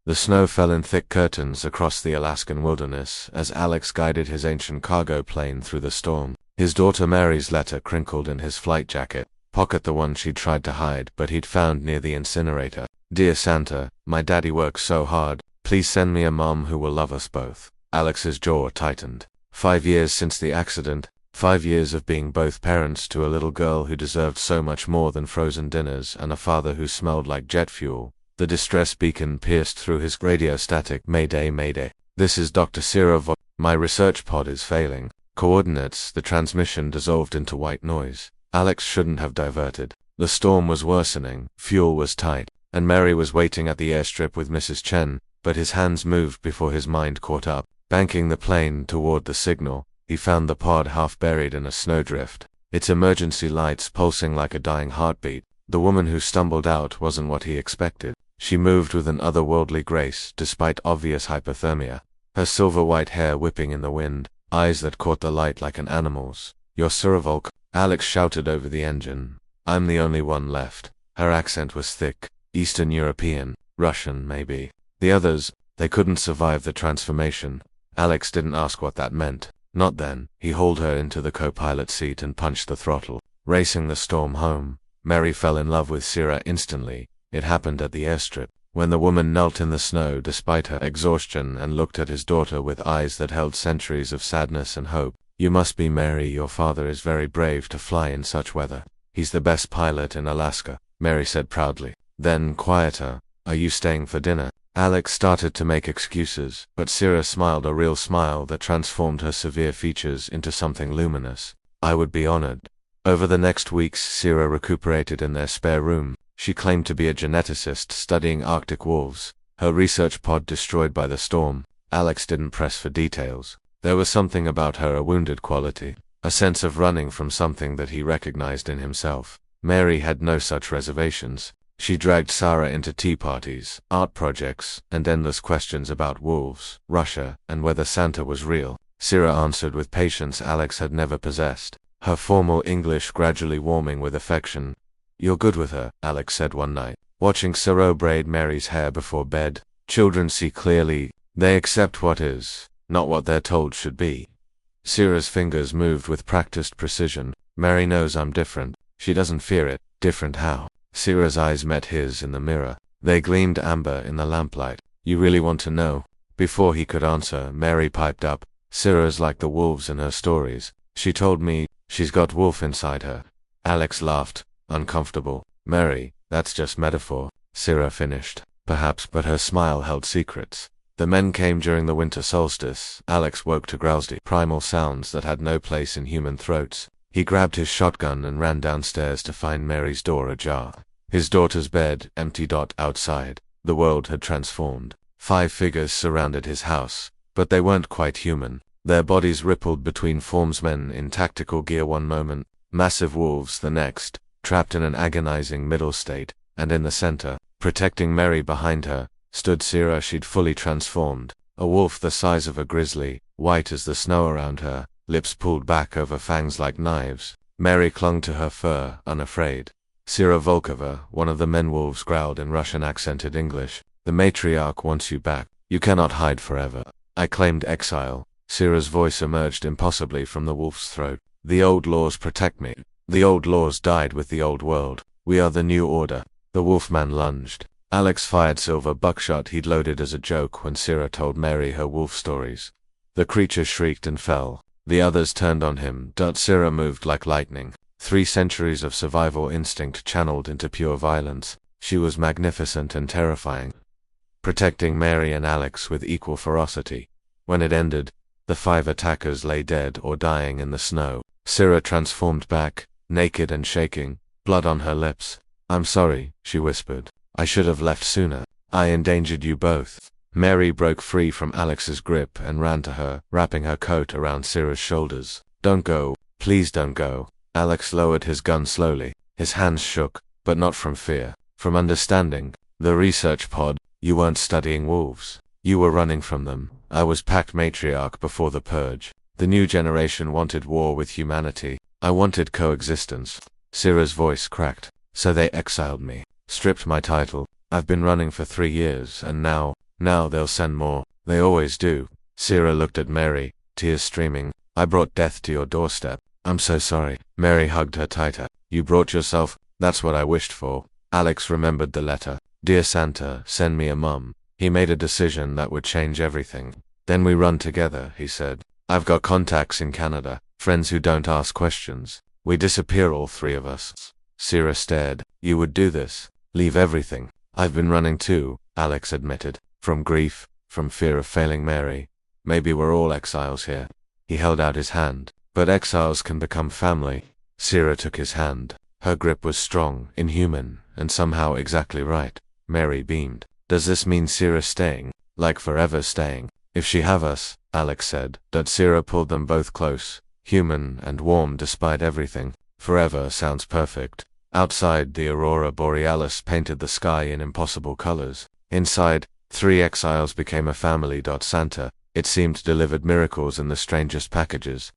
The snow fell in thick curtains across the Alaskan wilderness as Alex guided his ancient cargo plane through the storm. His daughter Mary's letter crinkled in his flight jacket, pocket the one she'd tried to hide but he'd found near the incinerator. Dear Santa, my daddy works so hard. Please send me a mom who will love us both. Alex's jaw tightened. 5 years since the accident, 5 years of being both parents to a little girl who deserved so much more than frozen dinners and a father who smelled like jet fuel. The distress beacon pierced through his radio static. Mayday, mayday. This is Dr. Sira My research pod is failing. Coordinates. The transmission dissolved into white noise. Alex shouldn't have diverted. The storm was worsening, fuel was tight, and Mary was waiting at the airstrip with Mrs. Chen, but his hands moved before his mind caught up. Banking the plane toward the signal, he found the pod half buried in a snowdrift, its emergency lights pulsing like a dying heartbeat. The woman who stumbled out wasn't what he expected. She moved with an otherworldly grace despite obvious hypothermia, her silver white hair whipping in the wind, eyes that caught the light like an animal's. You're Suravolk, Alex shouted over the engine. I'm the only one left. Her accent was thick, Eastern European, Russian maybe. The others, they couldn't survive the transformation. Alex didn't ask what that meant. Not then. He hauled her into the co-pilot seat and punched the throttle, racing the storm home. Mary fell in love with Sira instantly. It happened at the airstrip, when the woman knelt in the snow despite her exhaustion and looked at his daughter with eyes that held centuries of sadness and hope. You must be Mary. Your father is very brave to fly in such weather. He's the best pilot in Alaska, Mary said proudly. Then, quieter, are you staying for dinner? Alex started to make excuses, but Sira smiled, a real smile that transformed her severe features into something luminous. I would be honored. Over the next weeks, Sira recuperated in their spare room. She claimed to be a geneticist studying Arctic wolves, her research pod destroyed by the storm. Alex didn't press for details. There was something about her, a wounded quality, a sense of running from something that he recognized in himself. Mary had no such reservations. She dragged Sarah into tea parties, art projects, and endless questions about wolves, Russia, and whether Santa was real. Sira answered with patience Alex had never possessed, her formal English gradually warming with affection. You're good with her, Alex said one night, watching Siro braid Mary's hair before bed. Children see clearly. They accept what is, not what they're told should be. Sira's fingers moved with practiced precision. Mary knows I'm different. She doesn't fear it. Different how? Sira's eyes met his in the mirror. They gleamed amber in the lamplight. You really want to know? Before he could answer, Mary piped up. Sira's like the wolves in her stories. She told me she's got wolf inside her. Alex laughed, uncomfortable. Mary, that's just metaphor. Sira finished. Perhaps, but her smile held secrets. The men came during the winter solstice. Alex woke to drowsy, primal sounds that had no place in human throats. He grabbed his shotgun and ran downstairs to find Mary's door ajar. His daughter's bed, empty. Outside, the world had transformed. 5 figures surrounded his house, but they weren't quite human. Their bodies rippled between forms, men in tactical gear one moment, massive wolves the next, trapped in an agonizing middle state, and in the center, protecting Mary behind her, stood Sira. She'd fully transformed, a wolf the size of a grizzly, white as the snow around her, lips pulled back over fangs like knives. Mary clung to her fur, unafraid. Sira Volkova, one of the men wolves, growled in Russian-accented English. The matriarch wants you back. You cannot hide forever. I claimed exile. Sira's voice emerged impossibly from the wolf's throat. The old laws protect me. The old laws died with the old world. We are the new order. The wolfman lunged. Alex fired silver buckshot he'd loaded as a joke when Sira told Mary her wolf stories. The creature shrieked and fell. The others turned on him. Sira moved like lightning. 3 centuries of survival instinct channeled into pure violence. She was magnificent and terrifying, protecting Mary and Alex with equal ferocity. When it ended, the 5 attackers lay dead or dying in the snow. Sira transformed back, naked and shaking, blood on her lips. I'm sorry, she whispered. I should have left sooner. I endangered you both. Mary broke free from Alex's grip and ran to her, wrapping her coat around Sira's shoulders. Don't go. Please don't go. Alex lowered his gun slowly. His hands shook, but not from fear, from understanding. The research pod. You weren't studying wolves. You were running from them. I was packed matriarch before the purge. The new generation wanted war with humanity. I wanted coexistence. Sira's voice cracked. So they exiled me, stripped my title. I've been running for 3 years, and now, Now they'll send more. They always do. Sierra looked at Mary, tears streaming. I brought death to your doorstep. I'm so sorry. Mary hugged her tighter. You brought yourself? That's what I wished for. Alex remembered the letter. Dear Santa, send me a mum. He made a decision that would change everything. Then we run together, he said. I've got contacts in Canada, friends who don't ask questions. We disappear, all three of us. Sierra stared. You would do this? Leave everything? I've been running too, Alex admitted. From grief, from fear of failing Mary. Maybe we're all exiles here. He held out his hand. But exiles can become family. Sierra took his hand. Her grip was strong, inhuman, and somehow exactly right. Mary beamed. Does this mean Sierra's staying? Like forever staying? If she have us, Alex said. That Sierra pulled them both close. Human and warm despite everything. Forever sounds perfect. Outside, the aurora borealis painted the sky in impossible colors. Inside, 3 exiles became a family. Santa, it seemed, delivered miracles in the strangest packages.